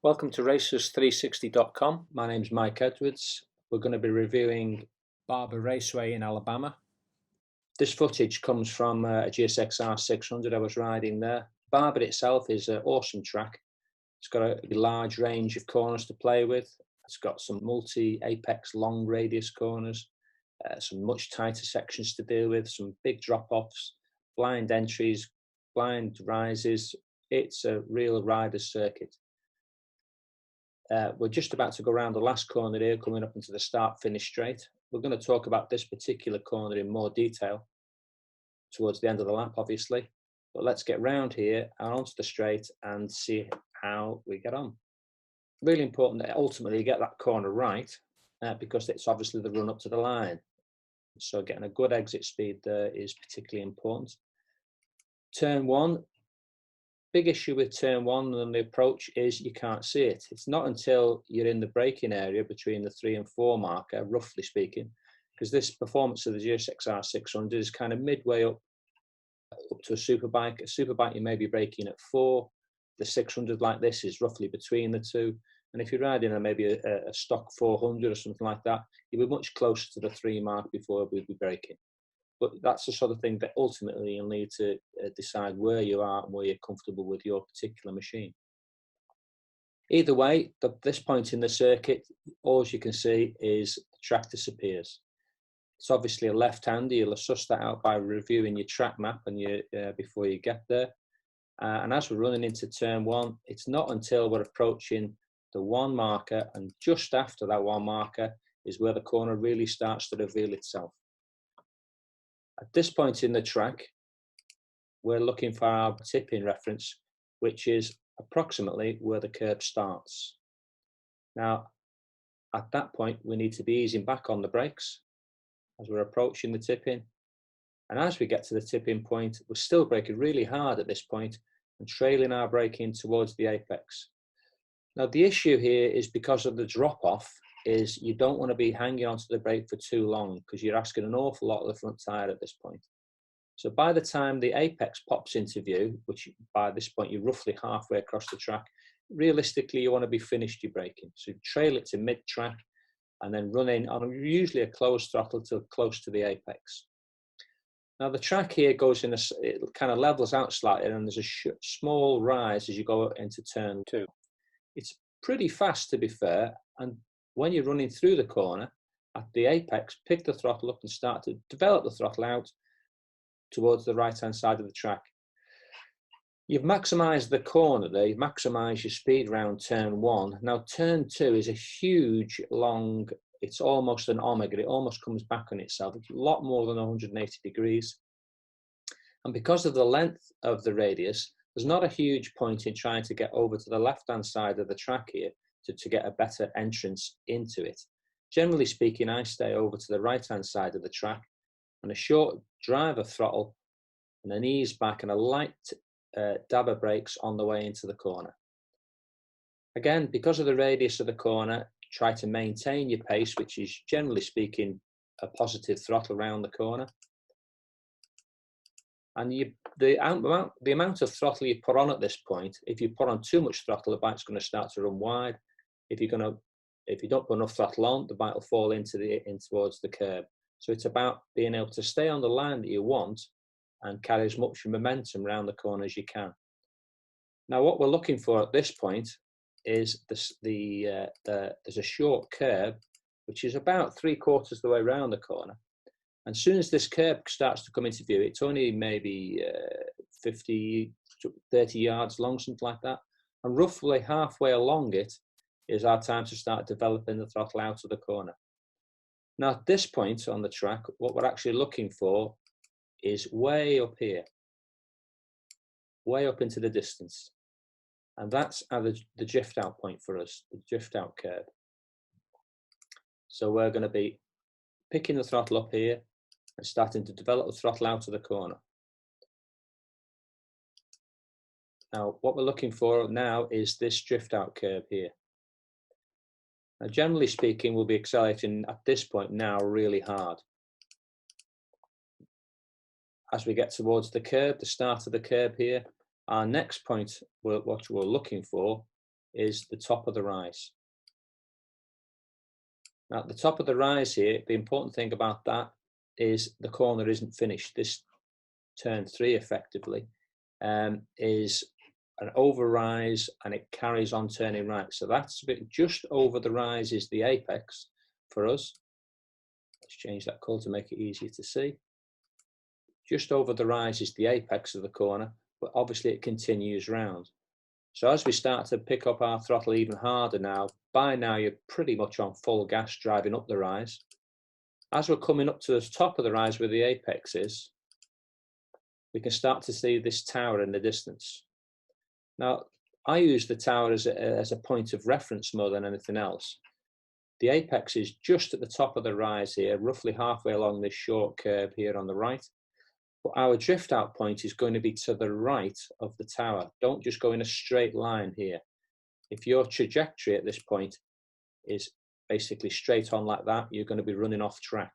Welcome to Racers360.com. My name's Mike Edwards. We're going to be reviewing Barber Raceway in Alabama. This footage comes from a GSX-R 600 I was riding there. Barber itself is an awesome track. It's got a large range of corners to play with. It's got some multi-apex long radius corners, some much tighter sections to deal with, some big drop-offs, blind entries, blind rises. It's a real rider's circuit. We're just about to go around the last corner here, coming up into the start-finish straight. We're going to talk about this particular corner in more detail towards the end of the lap, obviously. But let's get round here and onto the straight and see how we get on. Really important that ultimately you get that corner right because it's obviously the run up to the line. So getting a good exit speed there is particularly important. Turn one. Big issue with turn one and the approach is you can't see it. It's not until you're in the braking area between the 3 and 4 marker, roughly speaking, because this performance of the GSX-R 600 is kind of midway up to a superbike. A superbike you may be braking at 4. The 600 like this is roughly between the two. And if you're riding maybe a stock 400 or something like that, you'll be much closer to the 3 mark before we'll be braking. But that's the sort of thing that ultimately you'll need to decide where you are and where you're comfortable with your particular machine. Either way, at this point in the circuit, all you can see is the track disappears. It's obviously a left-hander. You'll suss that out by reviewing your track map and before you get there. And as we're running into turn one, it's not until we're approaching the 1 marker and just after that 1 marker is where the corner really starts to reveal itself. At this point in the track, we're looking for our tip-in reference, which is approximately where the curb starts. Now, at that point, we need to be easing back on the brakes as we're approaching the tip-in. And as we get to the tip-in point, we're still braking really hard at this point and trailing our braking towards the apex. Now, the issue here is because of the drop-off, is you don't want to be hanging onto the brake for too long because you're asking an awful lot of the front tyre at this point. So by the time the apex pops into view, which by this point you're roughly halfway across the track, realistically you want to be finished your braking. So trail it to mid-track and then run in on usually a closed throttle till close to the apex. Now the track here goes in it kind of levels out slightly and there's a small rise as you go into turn 2. It's pretty fast, to be fair, and when you're running through the corner at the apex, pick the throttle up and start to develop the throttle out towards the right-hand side of the track. You've maximised the corner there, you've maximised your speed round turn 1. Now turn 2 is a huge, long, it's almost an omega, it almost comes back on itself. It's a lot more than 180 degrees. And because of the length of the radius, there's not a huge point in trying to get over to the left-hand side of the track here to get a better entrance into it. Generally speaking, I stay over to the right-hand side of the track and a short driver throttle and an ease back and a light dab of brakes on the way into the corner. Again, because of the radius of the corner, try to maintain your pace, which is generally speaking a positive throttle around the corner. And the amount of throttle you put on at this point, if you put on too much throttle, the bike's going to start to run wide. If you don't put enough throttle on, the bike will fall in towards the curb. So it's about being able to stay on the line that you want and carry as much momentum around the corner as you can. Now, what we're looking for at this point is there's a short curb, which is about 3/4 of the way around the corner. And as soon as this curb starts to come into view, it's only maybe 50 to 30 yards long, something like that. And roughly halfway along it is our time to start developing the throttle out of the corner. Now, at this point on the track, what we're actually looking for is way up here, way up into the distance. And that's the drift out point for us, the drift out curve. So we're going to be picking the throttle up here and starting to develop the throttle out of the corner. Now, what we're looking for now is this drift out curve here. Now, generally speaking, we'll be accelerating at this point now really hard. As we get towards the curb, the start of the curb here, our next point, what we're looking for is the top of the rise. Now, at the top of the rise here, the important thing about that is the corner isn't finished. This turn 3 effectively is an over rise, and it carries on turning right. So that's a bit just over the rise is the apex for us. Let's change that colour to make it easier to see. Just over the rise is the apex of the corner, but obviously it continues round. So as we start to pick up our throttle even harder now, by now you're pretty much on full gas driving up the rise. As we're coming up to the top of the rise where the apex is, we can start to see this tower in the distance. Now, I use the tower as a point of reference more than anything else. The apex is just at the top of the rise here, roughly halfway along this short curve here on the right. But our drift out point is going to be to the right of the tower. Don't just go in a straight line here. If your trajectory at this point is basically straight on like that, you're going to be running off track.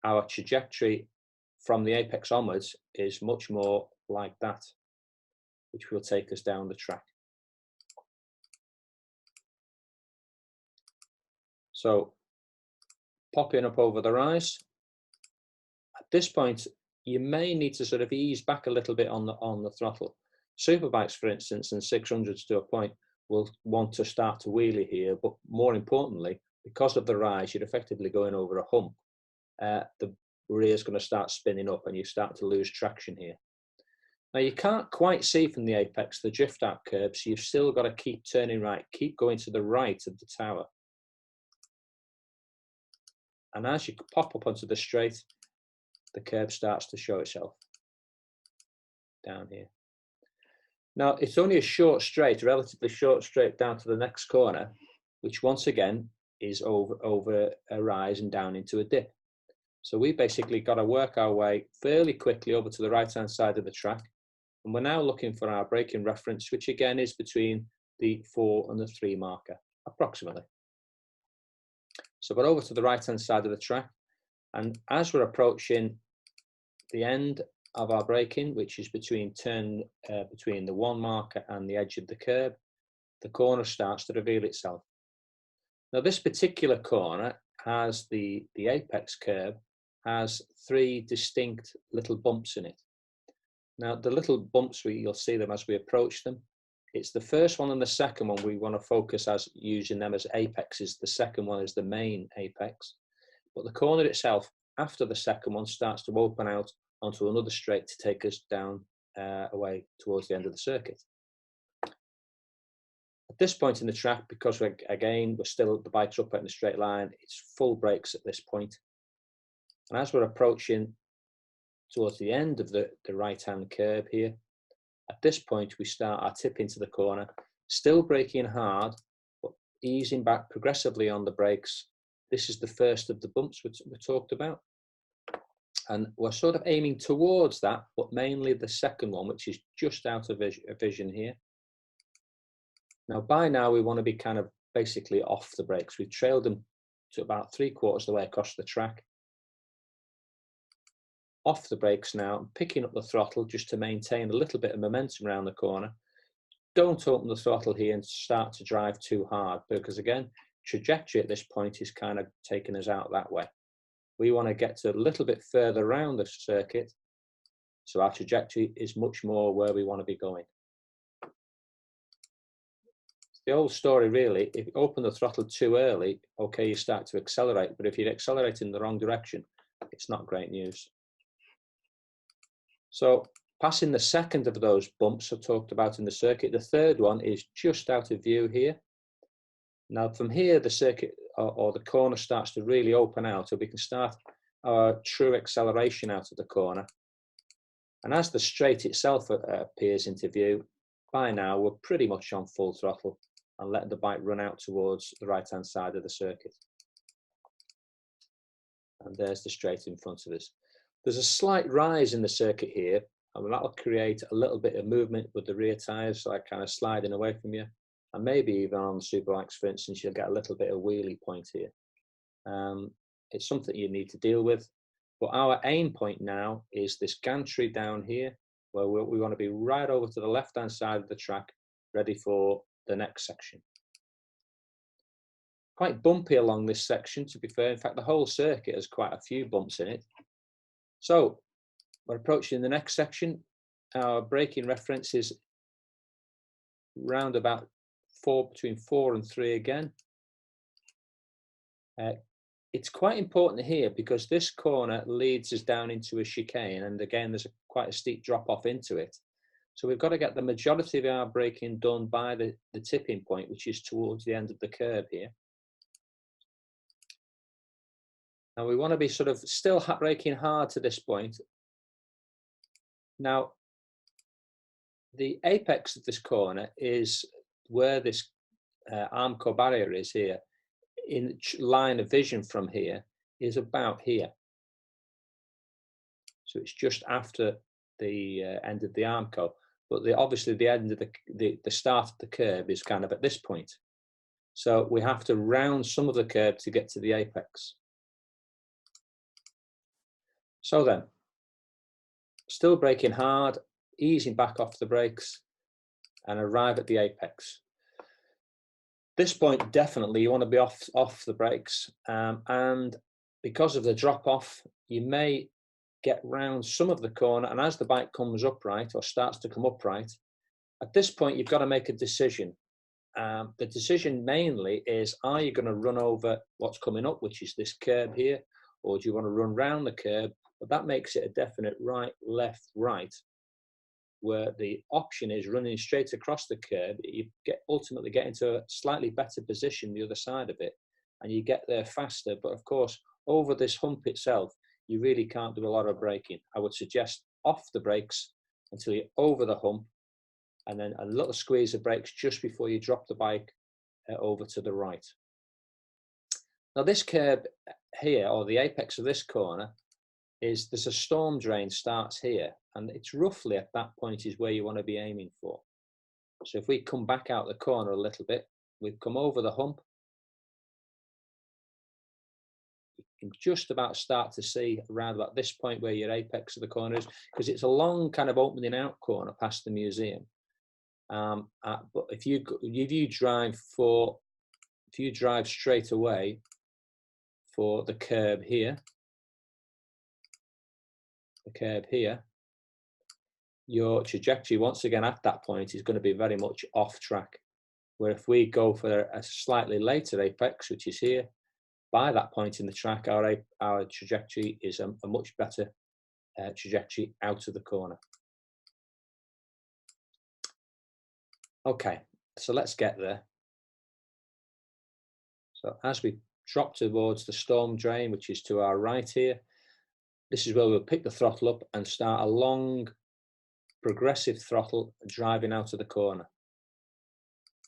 Our trajectory from the apex onwards is much more like that, which will take us down the track. So popping up over the rise. At this point, you may need to sort of ease back a little bit on the throttle. Superbikes, for instance, and 600s to a point will want to start to wheelie here, but more importantly, because of the rise, you're effectively going over a hump. The rear is going to start spinning up and you start to lose traction here. Now, you can't quite see from the apex the drift out curve, so you've still got to keep turning right, keep going to the right of the tower. And as you pop up onto the straight, the curve starts to show itself down here. Now, it's only a short straight, a relatively short straight down to the next corner, which once again is over a rise and down into a dip. So we basically got to work our way fairly quickly over to the right-hand side of the track. And we're now looking for our braking reference, which again is between the 4 and the 3 marker, approximately. So we're over to the right-hand side of the track. And as we're approaching the end of our braking, which is between the 1 marker and the edge of the curb, the corner starts to reveal itself. Now, this particular corner has the apex curb has 3 distinct little bumps in it. Now, the little bumps, you'll see them as we approach them. It's the first one and the second one we want to focus as using them as apexes. The second one is the main apex. But the corner itself, after the second one, starts to open out onto another straight to take us down away towards the end of the circuit. At this point in the track, because the bike's up in a straight line, it's full brakes at this point. And as we're approaching towards the end of the right-hand curve here, at this point we start our tip into the corner, still braking hard, but easing back progressively on the brakes. This is the first of the bumps we talked about. And we're sort of aiming towards that, but mainly the second one, which is just out of vision here. Now, by now, we want to be kind of basically off the brakes. We've trailed them to about 3/4 of the way across the track. Off the brakes now, picking up the throttle just to maintain a little bit of momentum around the corner. Don't open the throttle here and start to drive too hard, because again, trajectory at this point is kind of taking us out that way. We want to get to a little bit further around the circuit, so our trajectory is much more where we want to be going. The old story really, if you open the throttle too early, okay, you start to accelerate, but if you accelerate in the wrong direction, it's not great news. So passing the second of those bumps I talked about in the circuit, the third one is just out of view here. Now from here, the circuit or the corner starts to really open out, so we can start our true acceleration out of the corner. And as the straight itself appears into view, by now we're pretty much on full throttle and letting the bike run out towards the right-hand side of the circuit. And there's the straight in front of us. There's a slight rise in the circuit here, and that'll create a little bit of movement with the rear tyres, like kind of sliding away from you. And maybe even on the superbikes, for instance, you'll get a little bit of wheelie point here. It's something you need to deal with. But our aim point now is this gantry down here, where we want to be right over to the left-hand side of the track, ready for the next section. Quite bumpy along this section, to be fair. In fact, the whole circuit has quite a few bumps in it. So we're approaching the next section. Our braking reference is round about between 4 and 3 again. It's quite important here because this corner leads us down into a chicane, and again there's quite a steep drop off into it. So we've got to get the majority of our braking done by the tipping point, which is towards the end of the curve here. Now we want to be sort of still braking hard to this point. Now the apex of this corner is where this Armco barrier is here. In line of vision from here is about here. So it's just after the end of the Armco, but obviously the end of the start of the curve is kind of at this point. So we have to round some of the curve to get to the apex. So then, still braking hard, easing back off the brakes, and arrive at the apex. This point, definitely you want to be off the brakes, and because of the drop off, you may get round some of the corner, and as the bike comes upright or starts to come upright, at this point you've got to make a decision. The decision mainly is, are you going to run over what's coming up, which is this curb here, or do you want to run round the curb? But that makes it a definite right, left, right, where the option is running straight across the curb. You ultimately get into a slightly better position the other side of it, and you get there faster. But of course, over this hump itself, you really can't do a lot of braking. I would suggest off the brakes until you're over the hump, and then a little squeeze of brakes just before you drop the bike over to the right. Now this curb here, or the apex of this corner, there's a storm drain starts here, and it's roughly at that point is where you want to be aiming for. So if we come back out the corner a little bit, we've come over the hump, you can just about start to see around about this point where your apex of the corner is, because it's a long kind of opening out corner past the museum. But if you drive straight away for the curb here, your trajectory once again at that point is going to be very much off track. Where if we go for a slightly later apex, which is here, by that point in the track, our trajectory is a much better trajectory out of the corner. Okay, so let's get there. So as we drop towards the storm drain, which is to our right here, this is where we'll pick the throttle up and start a long progressive throttle driving out of the corner.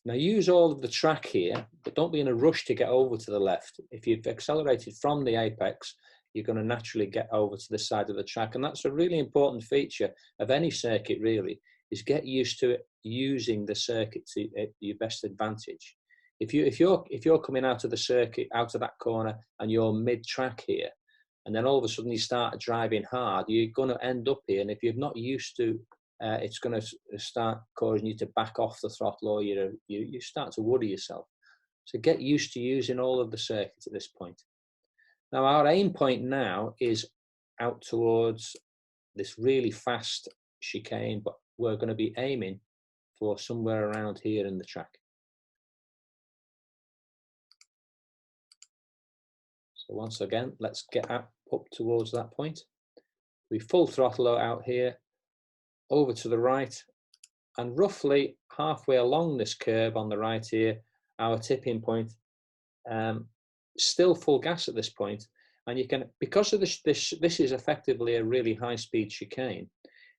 Now use all of the track here, but don't be in a rush to get over to the left. If you've accelerated from the apex, you're going to naturally get over to the side of the track. And that's a really important feature of any circuit really, is get used to it, using the circuit to your best advantage. If you're coming out of the circuit, out of that corner, and you're mid-track here, and then all of a sudden you start driving hard, you're going to end up here, and if you're not used to, it's going to start causing you to back off the throttle, or you start to worry yourself. So get used to using all of the circuits at this point. Now our aim point now is out towards this really fast chicane, but we're going to be aiming for somewhere around here in the track. So once again, let's get up towards that point. We full throttle out here, over to the right, and roughly halfway along this curve on the right here, our tipping point, still full gas at this point. And you can, because of this is effectively a really high-speed chicane,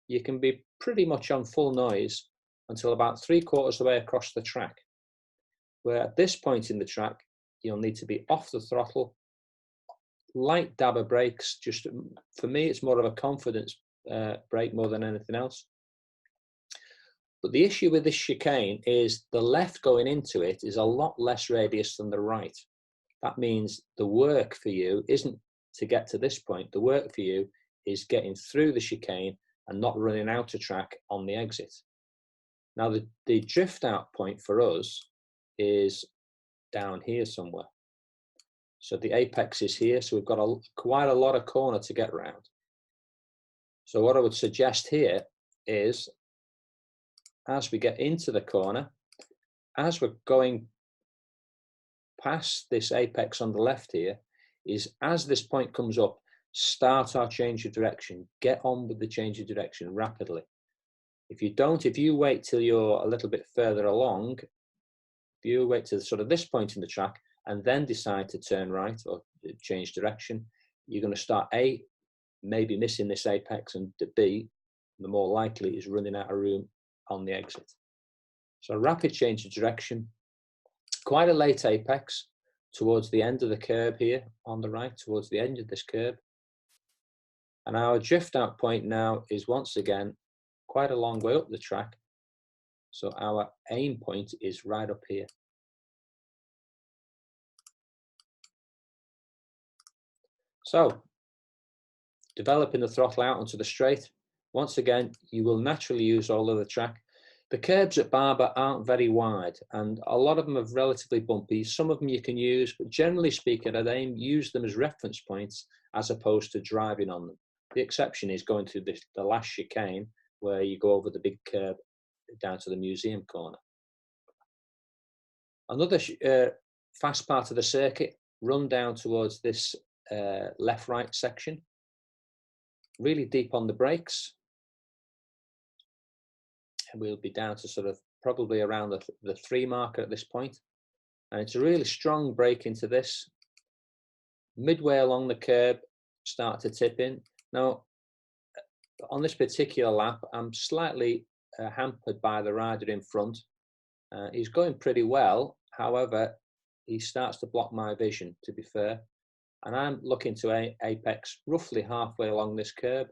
you can be pretty much on full noise until about 3/4 of the way across the track, where at this point in the track, you'll need to be off the throttle, light dab of brakes. Just for me, it's more of a confidence brake more than anything else. But the issue with this chicane is the left going into it is a lot less radius than the right. That means the work for you isn't to get to this point. The work for you is getting through the chicane and not running out of track on the exit. Now the drift out point for us is down here somewhere. So the apex is here, so we've got quite a lot of corner to get round. So what I would suggest here is, as we get into the corner, as we're going past this apex on the left here, is as this point comes up, start our change of direction. Get on with the change of direction rapidly. If you wait till you're a little bit further along, if you wait to sort of this point in the track and then decide to turn right or change direction, you're going to start A, maybe missing this apex, and B, the more likely is running out of room on the exit. So rapid change of direction, quite a late apex towards the end of the curb here on the right, towards the end of this curb. And our drift out point now is once again quite a long way up the track. So our aim point is right up here. So developing the throttle out onto the straight. Once again, you will naturally use all of the track. The curbs at Barber aren't very wide, and a lot of them are relatively bumpy. Some of them you can use, but generally speaking, I'd use them as reference points as opposed to driving on them. The exception is going through the last chicane, where you go over the big curb down to the museum corner. Another fast part of the circuit, run down towards this left-right section. Really deep on the brakes. And we'll be down to sort of probably around the 3 marker at this point. And it's a really strong brake into this. Midway along the curb, start to tip in. Now, on this particular lap, I'm slightly hampered by the rider in front. He's going pretty well. However, he starts to block my vision, to be fair. And I'm looking to apex roughly halfway along this curb.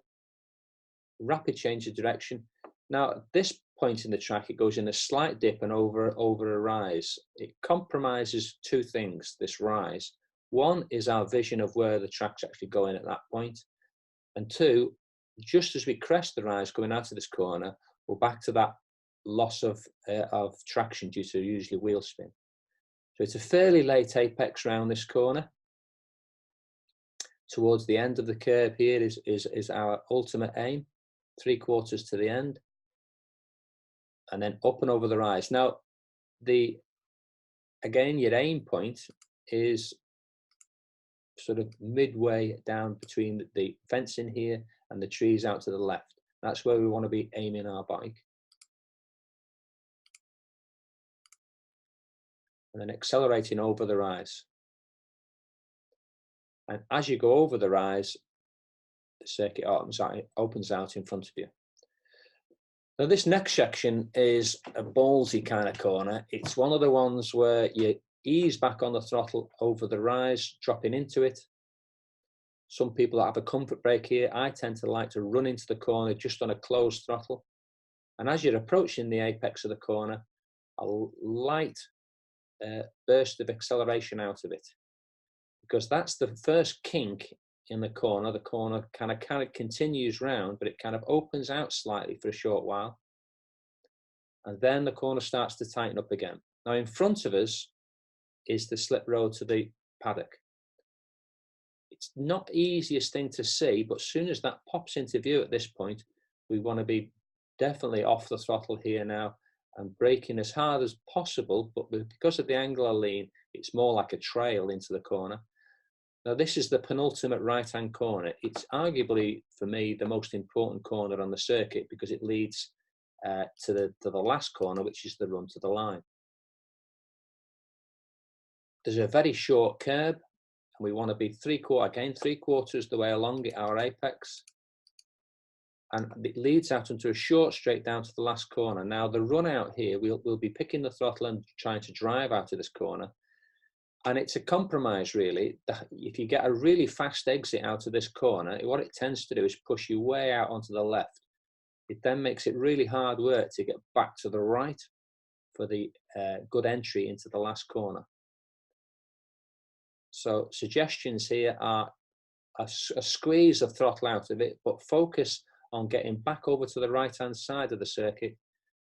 Rapid change of direction. Now, at this point in the track, it goes in a slight dip and over a rise. It compromises 2 things, this rise. One is our vision of where the track's actually going at that point. And 2, just as we crest the rise going out of this corner, we're back to that loss of traction due to usually wheel spin. So it's a fairly late apex round this corner. Towards the end of the curve here is our ultimate aim, 3/4 to the end, and then up and over the rise. Now, again, your aim point is sort of midway down between the fencing here and the trees out to the left. That's where we want to be aiming our bike. And then accelerating over the rise. And as you go over the rise, the circuit opens out in front of you. Now, this next section is a ballsy kind of corner. It's one of the ones where you ease back on the throttle over the rise, dropping into it. Some people have a comfort brake here. I tend to like to run into the corner just on a closed throttle. And as you're approaching the apex of the corner, a light burst of acceleration out of it. Because that's the first kink in the corner. The corner kind of continues round, but it kind of opens out slightly for a short while. And then the corner starts to tighten up again. Now, in front of us is the slip road to the paddock. It's not the easiest thing to see, but as soon as that pops into view at this point, we want to be definitely off the throttle here now and braking as hard as possible. But because of the angular lean, it's more like a trail into the corner. Now, this is the penultimate right-hand corner. It's arguably, for me, the most important corner on the circuit because it leads to the last corner, which is the run to the line. There's a very short curb, and we want to be 3/4 the way along our apex. And it leads out into a short straight down to the last corner. Now, the run out here, we'll be picking the throttle and trying to drive out of this corner. And it's a compromise, really. If you get a really fast exit out of this corner, what it tends to do is push you way out onto the left. It then makes it really hard work to get back to the right for the good entry into the last corner. So suggestions here are a squeeze of throttle out of it, but focus on getting back over to the right-hand side of the circuit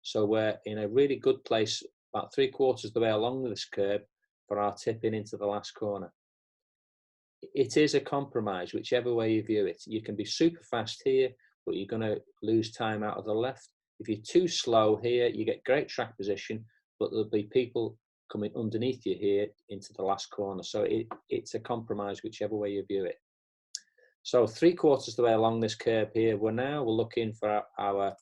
So we're in a really good place, about 3/4 of the way along this curb for our tipping into the last corner. It is a compromise, whichever way you view it. You can be super fast here, but you're going to lose time out of the left. If you're too slow here, you get great track position, but there'll be people coming underneath you here into the last corner. So it's a compromise, whichever way you view it. So 3/4 of the way along this curb here, we're looking for our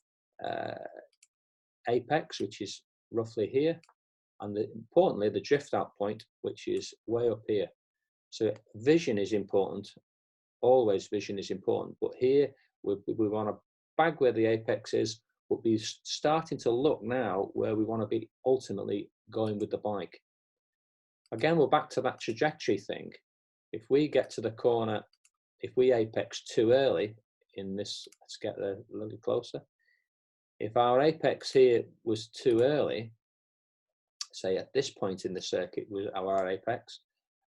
apex, which is roughly here, and importantly the drift out point, which is way up here. So vision is important, always vision is important, but here we want to bag where the apex is, but we're starting to look now where we want to be ultimately going with the bike. Again, we're back to that trajectory thing. If we get to the corner, if we apex too early in this, let's get there a little closer. If our apex here was too early, say at this point in the circuit with our apex,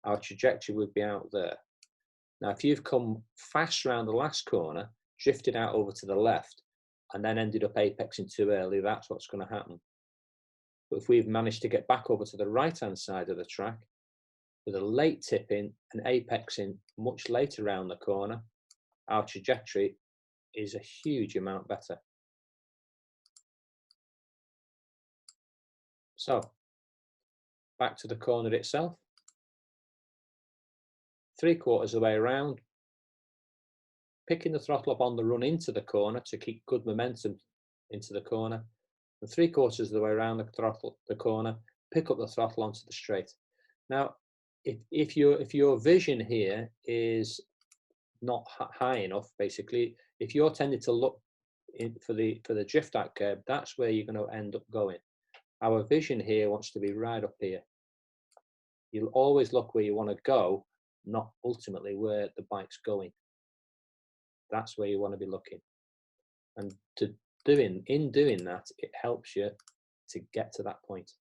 our trajectory would be out there. Now, if you've come fast around the last corner, drifted out over to the left, and then ended up apexing too early, that's what's going to happen. But if we've managed to get back over to the right-hand side of the track, with a late tip in and apexing much later around the corner, our trajectory is a huge amount better. So, back to the corner itself. 3/4 of the way around, picking the throttle up on the run into the corner to keep good momentum into the corner, and 3/4 of the way around the corner, pick up the throttle onto the straight. Now, if your vision here is not high enough, basically, if you're tending to look for the drift out curb, that's where you're going to end up going. Our vision here wants to be right up here. You'll always look where you want to go, not ultimately where the bike's going. That's where you want to be looking. And in doing that, it helps you to get to that point.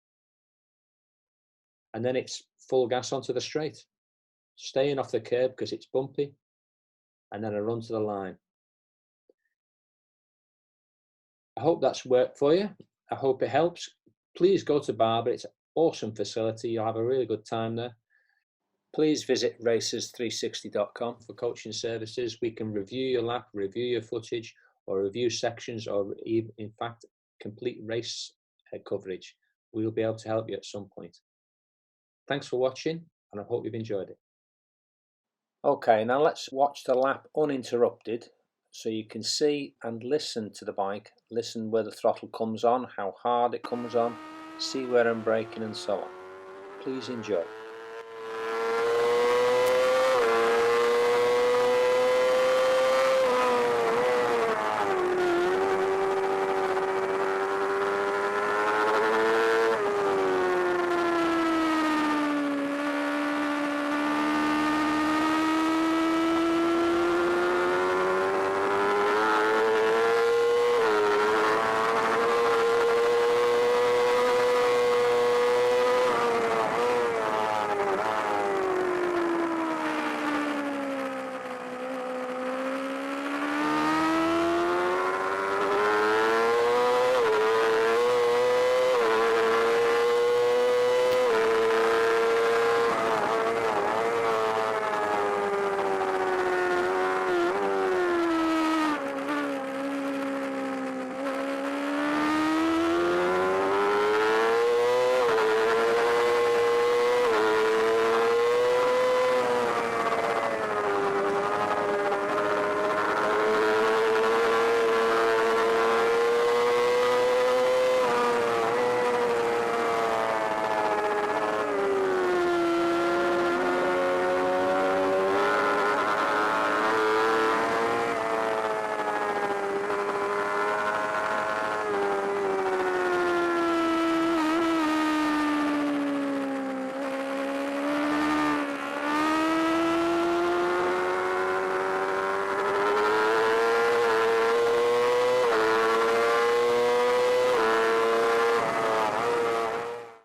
And then it's full gas onto the straight, staying off the curb because it's bumpy, and then a run to the line. I hope that's worked for you. I hope it helps. Please go to Barber. It's an awesome facility. You'll have a really good time there. Please visit Racers360.com for coaching services. We can review your lap, review your footage, or review sections, or even, in fact, complete race coverage. We'll be able to help you at some point. Thanks for watching, and I hope you've enjoyed it. Okay, now let's watch the lap uninterrupted, so you can see and listen to the bike, listen where the throttle comes on, how hard it comes on, see where I'm braking and so on. Please enjoy.